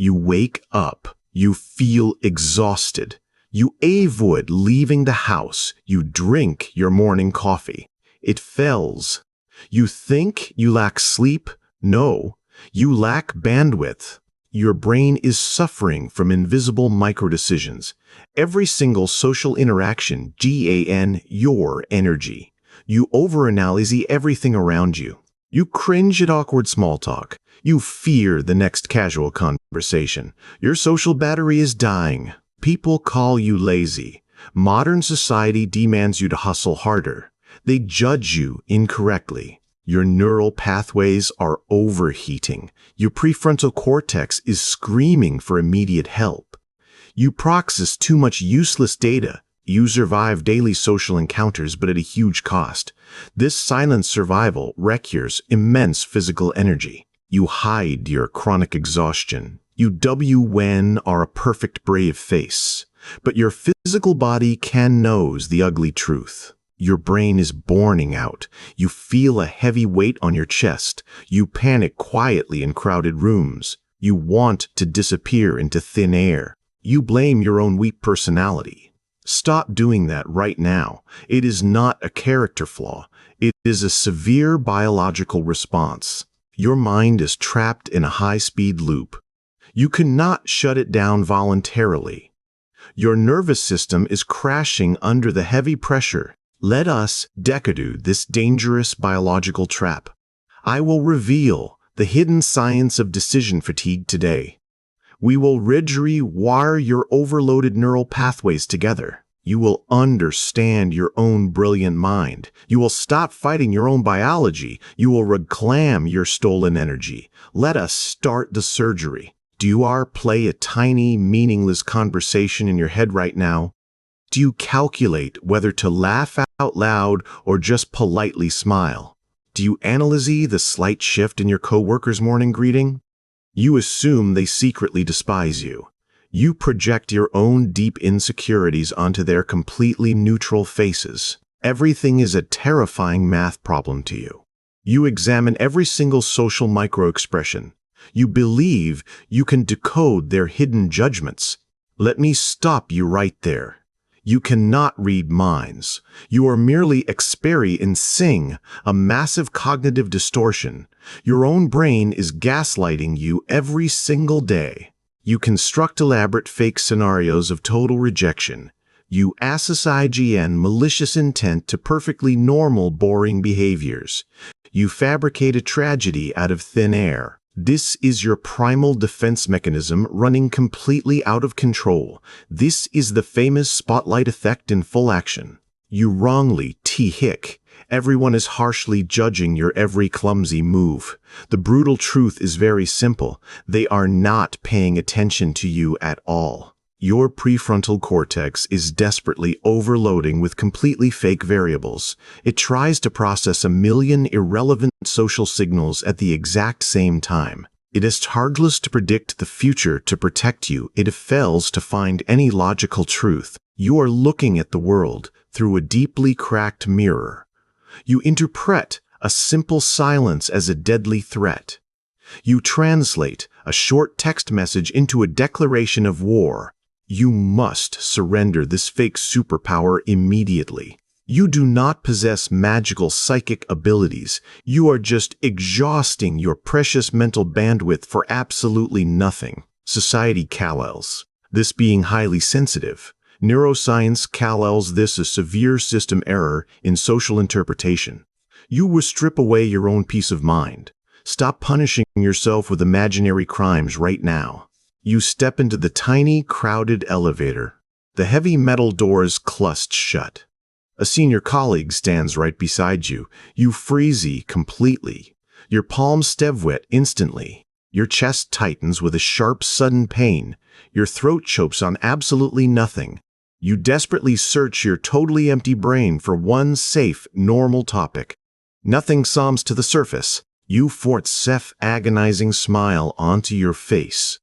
You wake up. You feel exhausted. You avoid leaving the house. You drink your morning coffee. It fails. You think you lack sleep? No, you lack bandwidth. Your brain is suffering from invisible microdecisions. Every single social interaction, your energy. You overanalyze everything around you. You cringe at awkward small talk. You fear the next casual conversation. Your social battery is dying. People call you lazy. Modern society demands you to hustle harder. They judge you incorrectly. Your neural pathways are overheating. Your prefrontal cortex is screaming for immediate help. You process too much useless data. You survive daily social encounters, but at a huge cost. This silent survival requires immense physical energy. You hide your chronic exhaustion. You are a perfect brave face. But your physical body knows the ugly truth. Your brain is burning out. You feel a heavy weight on your chest. You panic quietly in crowded rooms. You want to disappear into thin air. You blame your own weak personality. Stop doing that right now. It is not a character flaw. It is a severe biological response. Your mind is trapped in a high-speed loop. You cannot shut it down voluntarily. Your nervous system is crashing under the heavy pressure. Let us decode this dangerous biological trap. I will reveal the hidden science of decision fatigue today. We will rewire your overloaded neural pathways together. You will understand your own brilliant mind. You will stop fighting your own biology. You will reclaim your stolen energy. Let us start the surgery. Do you play a tiny, meaningless conversation in your head right now? Do you calculate whether to laugh out loud or just politely smile? Do you analyze the slight shift in your coworker's morning greeting? You assume they secretly despise you. You project your own deep insecurities onto their completely neutral faces. Everything is a terrifying math problem to you. You examine every single social microexpression. You believe you can decode their hidden judgments. Let me stop you right there. You cannot read minds. You are merely experiencing a massive cognitive distortion. Your own brain is gaslighting you every single day. You construct elaborate fake scenarios of total rejection. You assign malicious intent to perfectly normal, boring behaviors. You fabricate a tragedy out of thin air. This is your primal defense mechanism running completely out of control. This is the famous spotlight effect in full action. You wrongly hick. Everyone is harshly judging your every clumsy move. The brutal truth is very simple. They are not paying attention to you at all. Your prefrontal cortex is desperately overloading with completely fake variables. It tries to process 1,000,000 irrelevant social signals at the exact same time. It is targetless to predict the future to protect you. It fails to find any logical truth. You are looking at the world through a deeply cracked mirror. You interpret a simple silence as a deadly threat. You translate a short text message into a declaration of war. You must surrender this fake superpower immediately. You do not possess magical psychic abilities. You are just exhausting your precious mental bandwidth for absolutely nothing. Society calls this being highly sensitive. Neuroscience calls this a severe system error in social interpretation. You will strip away your own peace of mind. Stop punishing yourself with imaginary crimes right now. You step into the tiny, crowded elevator. The heavy metal doors closed shut. A senior colleague stands right beside you. You freeze completely. Your palms step wet instantly. Your chest tightens with a sharp, sudden pain. Your throat chokes on absolutely nothing. You desperately search your totally empty brain for one safe, normal topic. Nothing comes to the surface. You force an agonizing smile onto your face.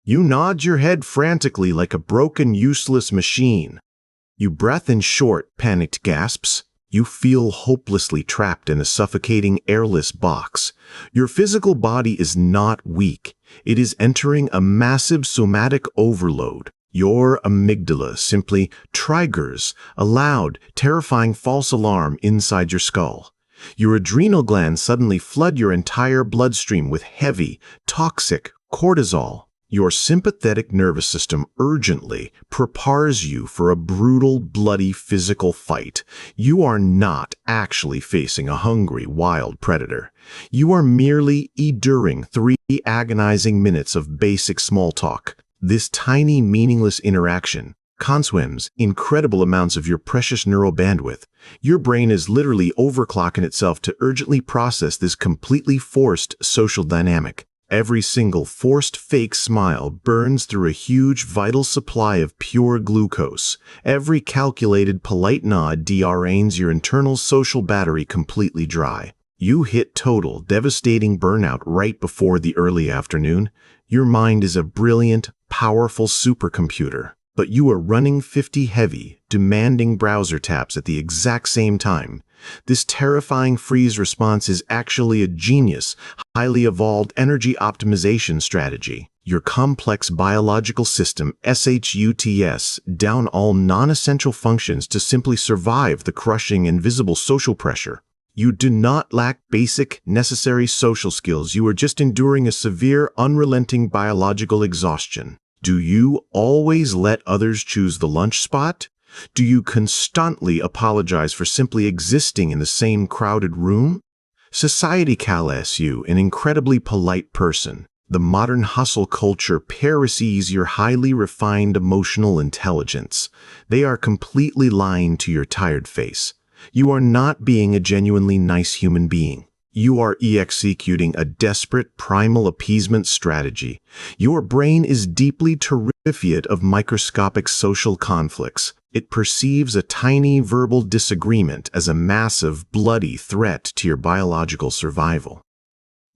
You nod your head frantically like a broken, useless machine. You breath in short, panicked gasps. You feel hopelessly trapped in a suffocating, airless box. Your physical body is not weak. It is entering a massive somatic overload. Your amygdala simply triggers a loud, terrifying false alarm inside your skull. Your adrenal glands suddenly flood your entire bloodstream with heavy, toxic cortisol. Your sympathetic nervous system urgently prepares you for a brutal, bloody physical fight. You are not actually facing a hungry, wild predator. You are merely enduring 3 agonizing minutes of basic small talk. This tiny, meaningless interaction consumes incredible amounts of your precious neural bandwidth. Your brain is literally overclocking itself to urgently process this completely forced social dynamic. Every single forced fake smile burns through a huge vital supply of pure glucose. Every calculated polite nod drains your internal social battery completely dry. You hit total, devastating burnout right before the early afternoon. Your mind is a brilliant, powerful supercomputer, but you are running 50 heavy, demanding browser taps at the exact same time. This terrifying freeze response is actually a genius, highly evolved energy optimization strategy. Your complex biological system, SHUTs, down all non-essential functions to simply survive the crushing invisible social pressure. You do not lack basic, necessary social skills. You are just enduring a severe, unrelenting biological exhaustion. Do you always let others choose the lunch spot? Do you constantly apologize for simply existing in the same crowded room? Society calls you an incredibly polite person. The modern hustle culture parodies your highly refined emotional intelligence. They are completely lying to your tired face. You are not being a genuinely nice human being. You are executing a desperate primal appeasement strategy. Your brain is deeply terrified of microscopic social conflicts. It perceives a tiny verbal disagreement as a massive, bloody threat to your biological survival.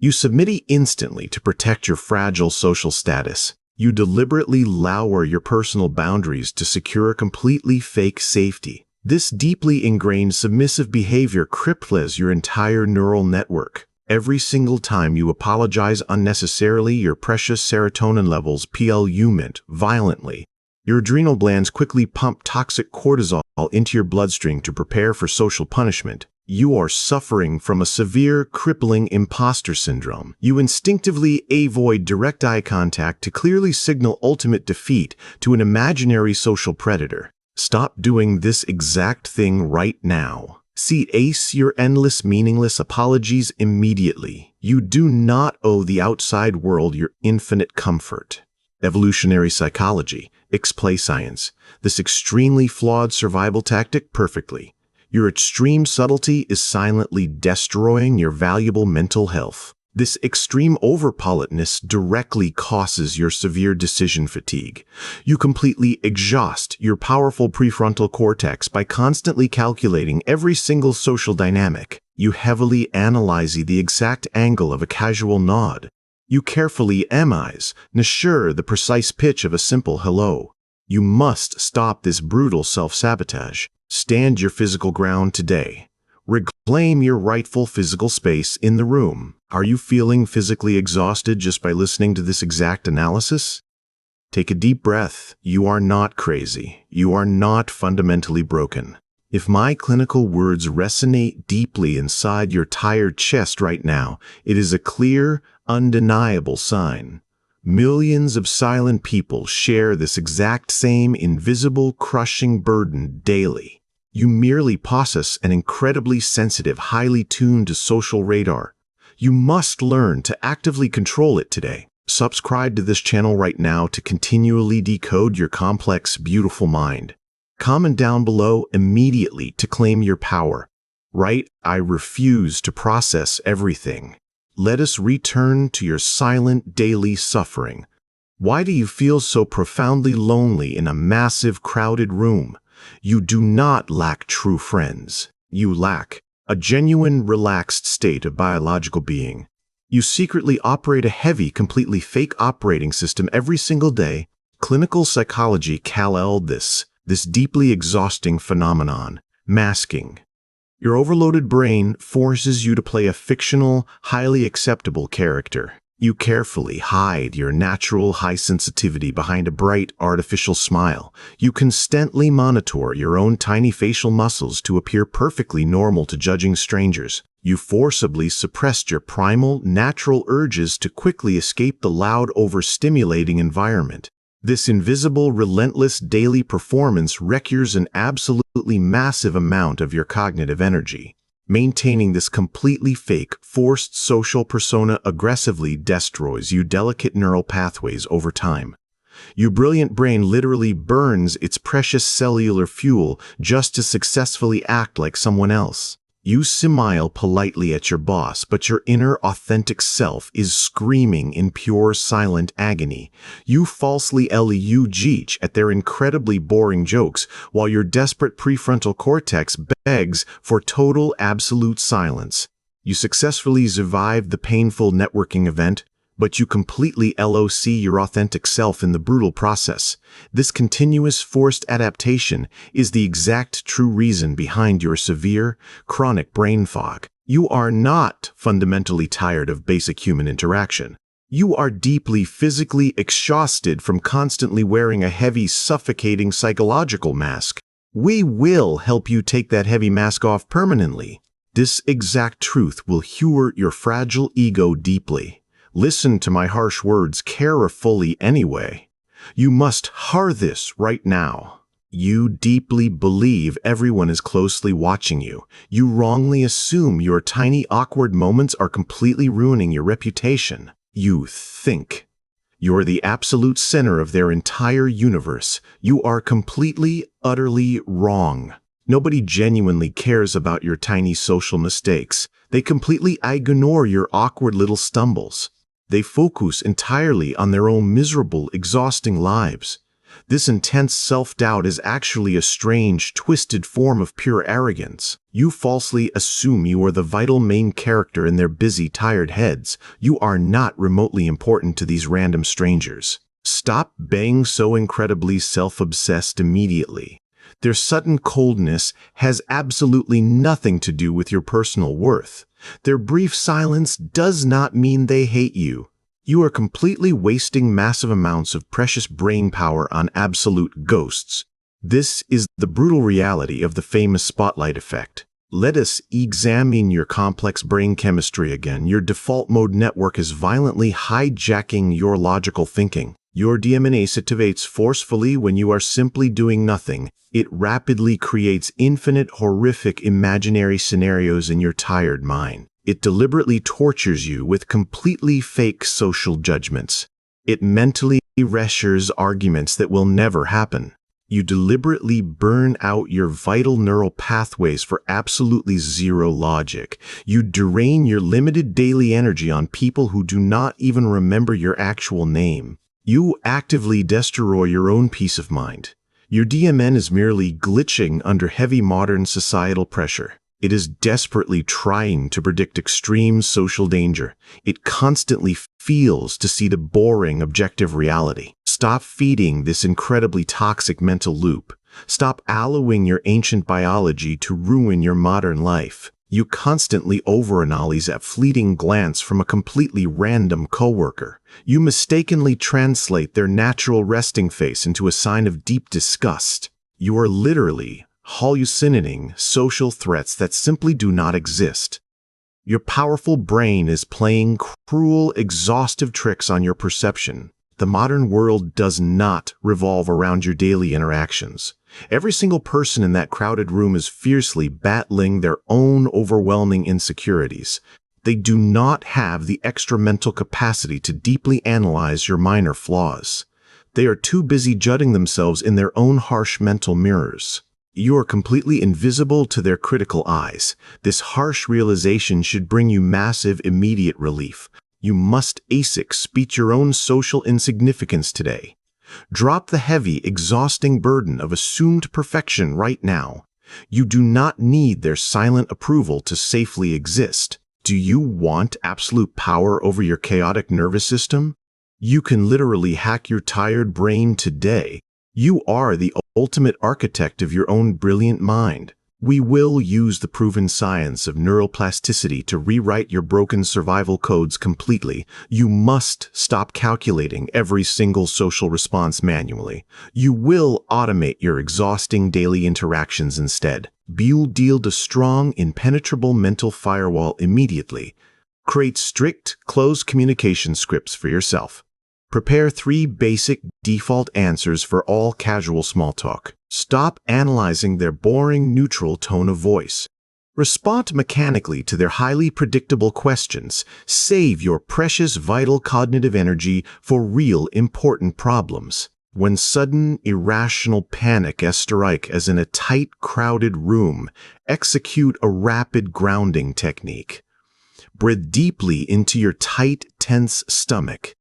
You submit instantly to protect your fragile social status. You deliberately lower your personal boundaries to secure a completely fake safety. This deeply ingrained submissive behavior cripples your entire neural network. Every single time you apologize unnecessarily, your precious serotonin levels plummet violently. Your adrenal glands quickly pump toxic cortisol into your bloodstream to prepare for social punishment. You are suffering from a severe, crippling imposter syndrome. You instinctively avoid direct eye contact to clearly signal ultimate defeat to an imaginary social predator. Stop doing this exact thing right now. Cease your endless, meaningless apologies immediately. You do not owe the outside world your infinite comfort. Evolutionary psychology, explain science, this extremely flawed survival tactic perfectly. Your extreme subtlety is silently destroying your valuable mental health. This extreme overpoliteness directly causes your severe decision fatigue. You completely exhaust your powerful prefrontal cortex by constantly calculating every single social dynamic. You heavily analyze the exact angle of a casual nod. You carefully measure the precise pitch of a simple hello. You must stop this brutal self-sabotage. Stand your physical ground today. Reclaim your rightful physical space in the room. Are you feeling physically exhausted just by listening to this exact analysis? Take a deep breath. You are not crazy. You are not fundamentally broken. If my clinical words resonate deeply inside your tired chest right now, it is a clear, undeniable sign. Millions of silent people share this exact same invisible, crushing burden daily. You merely possess an incredibly sensitive, highly tuned to social radar. You must learn to actively control it today. Subscribe to this channel right now to continually decode your complex, beautiful mind. Comment down below immediately to claim your power. Write, I refuse to process everything. Let us return to your silent daily suffering. Why do you feel so profoundly lonely in a massive, crowded room? You do not lack true friends. You lack a genuine, relaxed state of biological being. You secretly operate a heavy, completely fake operating system every single day. Clinical psychology calls this deeply exhausting phenomenon, masking. Your overloaded brain forces you to play a fictional, highly acceptable character. You carefully hide your natural high sensitivity behind a bright artificial smile. You constantly monitor your own tiny facial muscles to appear perfectly normal to judging strangers. You forcibly suppressed your primal, natural urges to quickly escape the loud, overstimulating environment. This invisible, relentless daily performance requires an absolutely massive amount of your cognitive energy. Maintaining this completely fake, forced social persona aggressively destroys your delicate neural pathways over time. Your brilliant brain literally burns its precious cellular fuel just to successfully act like someone else. You smile politely at your boss, but your inner authentic self is screaming in pure silent agony. You falsely eleuge at their incredibly boring jokes, while your desperate prefrontal cortex begs for total absolute silence. You successfully survived the painful networking event, but you completely lock your authentic self in the brutal process. This continuous forced adaptation is the exact true reason behind your severe, chronic brain fog. You are not fundamentally tired of basic human interaction. You are deeply physically exhausted from constantly wearing a heavy, suffocating psychological mask. We will help you take that heavy mask off permanently. This exact truth will hurt your fragile ego deeply. Listen to my harsh words carefully anyway. You must hear this right now. You deeply believe everyone is closely watching you. You wrongly assume your tiny awkward moments are completely ruining your reputation. You think you're the absolute center of their entire universe. You are completely, utterly wrong. Nobody genuinely cares about your tiny social mistakes. They completely ignore your awkward little stumbles. They focus entirely on their own miserable, exhausting lives. This intense self-doubt is actually a strange, twisted form of pure arrogance. You falsely assume you are the vital main character in their busy, tired heads. You are not remotely important to these random strangers. Stop being so incredibly self-obsessed immediately. Their sudden coldness has absolutely nothing to do with your personal worth. Their brief silence does not mean they hate you. You are completely wasting massive amounts of precious brain power on absolute ghosts. This is the brutal reality of the famous spotlight effect. Let us examine your complex brain chemistry again. Your default mode network is violently hijacking your logical thinking. Your DNA activates forcefully when you are simply doing nothing. It rapidly creates infinite, horrific imaginary scenarios in your tired mind. It deliberately tortures you with completely fake social judgments. It mentally rehearses arguments that will never happen. You deliberately burn out your vital neural pathways for absolutely zero logic. You drain your limited daily energy on people who do not even remember your actual name. You actively destroy your own peace of mind. Your DMN is merely glitching under heavy modern societal pressure. It is desperately trying to predict extreme social danger. It constantly fails to see the boring objective reality. Stop feeding this incredibly toxic mental loop. Stop allowing your ancient biology to ruin your modern life. You constantly overanalyze a fleeting glance from a completely random coworker. You mistakenly translate their natural resting face into a sign of deep disgust. You are literally hallucinating social threats that simply do not exist. Your powerful brain is playing cruel, exhaustive tricks on your perception. The modern world does not revolve around your daily interactions. Every single person in that crowded room is fiercely battling their own overwhelming insecurities. They do not have the extra mental capacity to deeply analyze your minor flaws. They are too busy judging themselves in their own harsh mental mirrors. You are completely invisible to their critical eyes. This harsh realization should bring you massive, immediate relief. You must speak your own social insignificance today. Drop the heavy, exhausting burden of assumed perfection right now. You do not need their silent approval to safely exist. Do you want absolute power over your chaotic nervous system? You can literally hack your tired brain today. You are the ultimate architect of your own brilliant mind. We will use the proven science of neuroplasticity to rewrite your broken survival codes completely. You must stop calculating every single social response manually. You will automate your exhausting daily interactions instead. Build a strong, impenetrable mental firewall immediately. Create strict, closed communication scripts for yourself. Prepare 3 basic default answers for all casual small talk. Stop analyzing their boring, neutral tone of voice. Respond mechanically to their highly predictable questions. Save your precious vital cognitive energy for real important problems. When sudden, irrational panic strikes as in a tight, crowded room, execute a rapid grounding technique. Breathe deeply into your tight, tense stomach.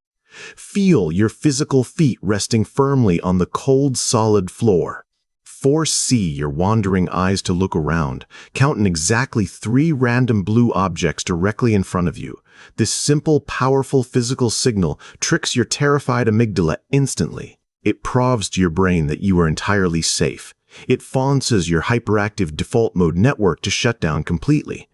Feel your physical feet resting firmly on the cold, solid floor. Foresee your wandering eyes to look around, counting exactly 3 random blue objects directly in front of you. This simple, powerful physical signal tricks your terrified amygdala instantly. It proves to your brain that you are entirely safe. It forces your hyperactive default mode network to shut down completely.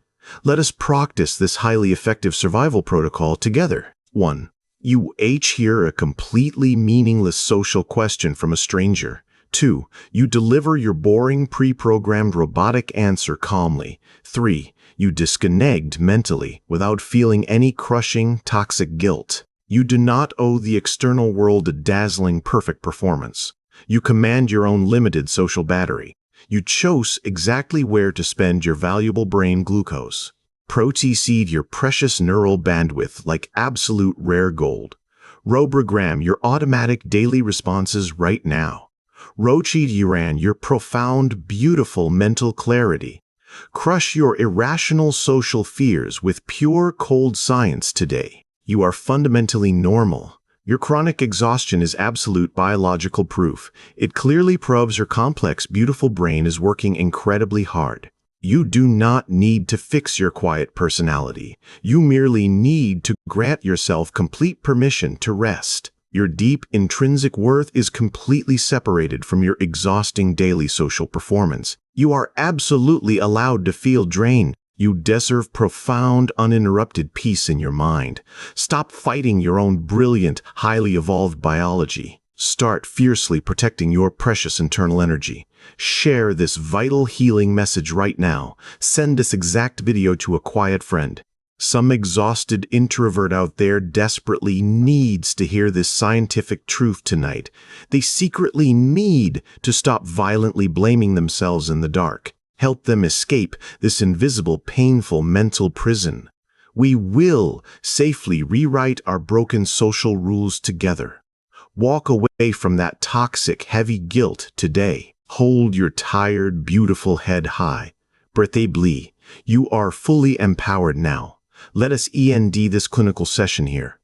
Let us practice this highly effective survival protocol together. 1. You hear a completely meaningless social question from a stranger. 2. You deliver your boring, pre-programmed robotic answer calmly. 3. You disconnect mentally without feeling any crushing, toxic guilt. You do not owe the external world a dazzling, perfect performance. You command your own limited social battery. You chose exactly where to spend your valuable brain glucose. Proceed your precious neural bandwidth like absolute rare gold. Roprogram your automatic daily responses right now. Rochid Uran your profound, beautiful mental clarity. Crush your irrational social fears with pure cold science today. You are fundamentally normal. Your chronic exhaustion is absolute biological proof. It clearly proves your complex, beautiful brain is working incredibly hard. You do not need to fix your quiet personality. You merely need to grant yourself complete permission to rest. Your deep, intrinsic worth is completely separated from your exhausting daily social performance. You are absolutely allowed to feel drained. You deserve profound, uninterrupted peace in your mind. Stop fighting your own brilliant, highly evolved biology. Start fiercely protecting your precious internal energy. Share this vital healing message right now. Send this exact video to a quiet friend. Some exhausted introvert out there desperately needs to hear this scientific truth tonight. They secretly need to stop violently blaming themselves in the dark. Help them escape this invisible, painful mental prison. We will safely rewrite our broken social rules together. Walk away from that toxic, heavy guilt today. Hold your tired, beautiful head high. Birthday Blee, you are fully empowered now. Let us end this clinical session here.